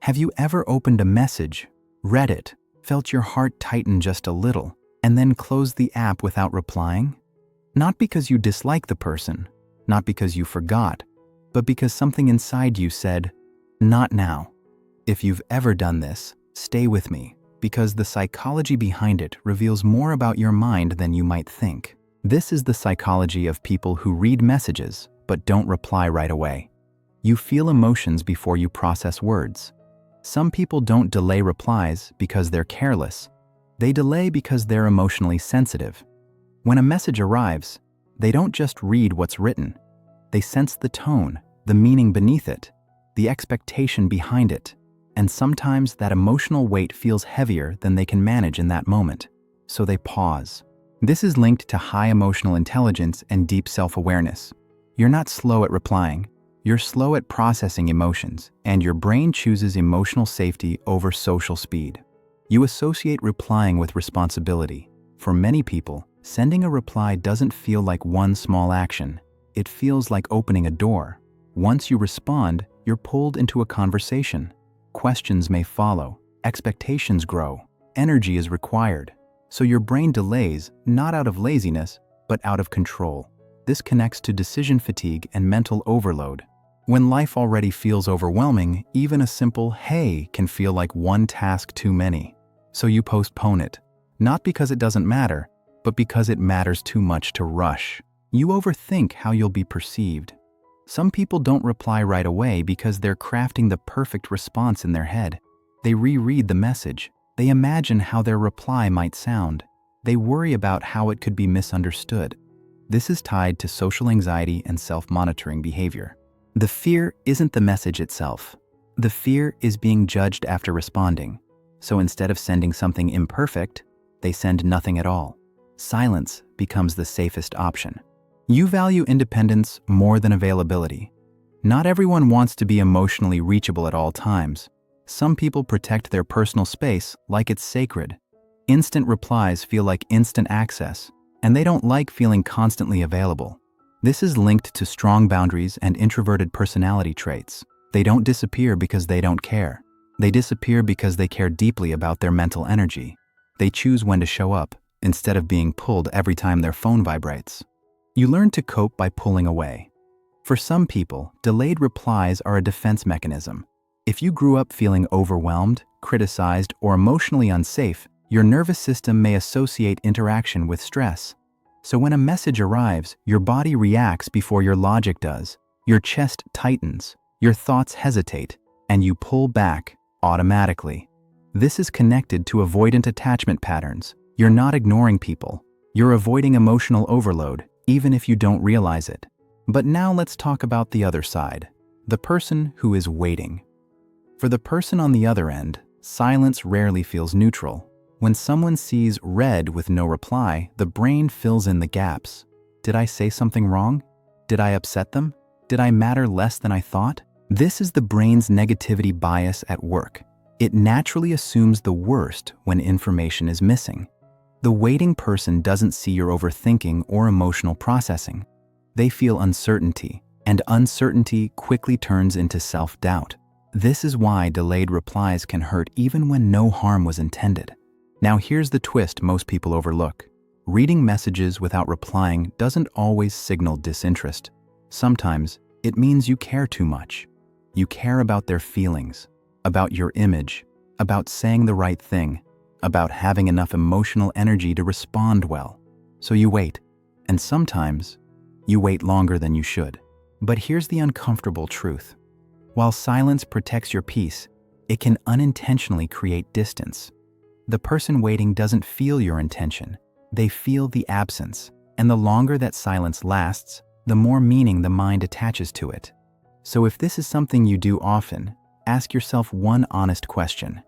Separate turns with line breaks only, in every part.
Have you ever opened a message, read it, felt your heart tighten just a little, and then closed the app without replying? Not because you dislike the person, not because you forgot, but because something inside you said, "Not now." If you've ever done this, stay with me, because the psychology behind it reveals more about your mind than you might think. This is the psychology of people who read messages but don't reply right away. You feel emotions before you process words. Some people don't delay replies because they're careless. They delay because they're emotionally sensitive. When a message arrives, they don't just read what's written. They sense the tone, the meaning beneath it, the expectation behind it, and sometimes that emotional weight feels heavier than they can manage in that moment. So they pause. This is linked to high emotional intelligence and deep self-awareness. You're not slow at replying. You're slow at processing emotions, and your brain chooses emotional safety over social speed. You associate replying with responsibility. For many people, sending a reply doesn't feel like one small action. It feels like opening a door. Once you respond, you're pulled into a conversation. Questions may follow, expectations grow, energy is required. So your brain delays, not out of laziness, but out of control. This connects to decision fatigue and mental overload. When life already feels overwhelming, even a simple "hey" can feel like one task too many. So you postpone it, not because it doesn't matter, but because it matters too much to rush. You overthink how you'll be perceived. Some people don't reply right away because they're crafting the perfect response in their head. They reread the message. They imagine how their reply might sound. They worry about how it could be misunderstood. This is tied to social anxiety and self-monitoring behavior. The fear isn't the message itself. The fear is being judged after responding. So instead of sending something imperfect, they send nothing at all. Silence becomes the safest option. You value independence more than availability. Not everyone wants to be emotionally reachable at all times. Some people protect their personal space like it's sacred. Instant replies feel like instant access, and they don't like feeling constantly available. This is linked to strong boundaries and introverted personality traits. They don't disappear because they don't care. They disappear because they care deeply about their mental energy. They choose when to show up, instead of being pulled every time their phone vibrates. You learn to cope by pulling away. For some people, delayed replies are a defense mechanism. If you grew up feeling overwhelmed, criticized, or emotionally unsafe, your nervous system may associate interaction with stress. So when a message arrives, your body reacts before your logic does. Your chest tightens, your thoughts hesitate, and you pull back automatically. This is connected to avoidant attachment patterns. You're not ignoring people. You're avoiding emotional overload, even if you don't realize it. But now let's talk about the other side, the person who is waiting. For the person on the other end, silence rarely feels neutral. When someone sees red with no reply, the brain fills in the gaps. Did I say something wrong? Did I upset them? Did I matter less than I thought? This is the brain's negativity bias at work. It naturally assumes the worst when information is missing. The waiting person doesn't see your overthinking or emotional processing. They feel uncertainty, and uncertainty quickly turns into self-doubt. This is why delayed replies can hurt even when no harm was intended. Now here's the twist most people overlook. Reading messages without replying doesn't always signal disinterest. Sometimes it means you care too much. You care about their feelings, about your image, about saying the right thing, about having enough emotional energy to respond well. So you wait, and sometimes you wait longer than you should. But here's the uncomfortable truth. While silence protects your peace, it can unintentionally create distance. The person waiting doesn't feel your intention. They feel the absence. And the longer that silence lasts, the more meaning the mind attaches to it. So if this is something you do often, ask yourself one honest question.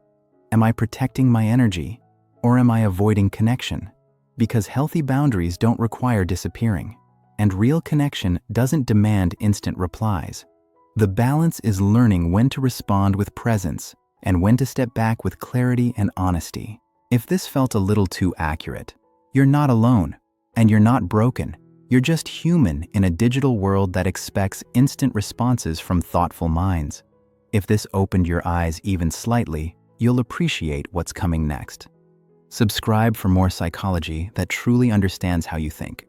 Am I protecting my energy, or am I avoiding connection? Because healthy boundaries don't require disappearing, and real connection doesn't demand instant replies. The balance is learning when to respond with presence and when to step back with clarity and honesty. If this felt a little too accurate, you're not alone, and you're not broken. You're just human in a digital world that expects instant responses from thoughtful minds. If this opened your eyes even slightly, you'll appreciate what's coming next. Subscribe for more psychology that truly understands how you think.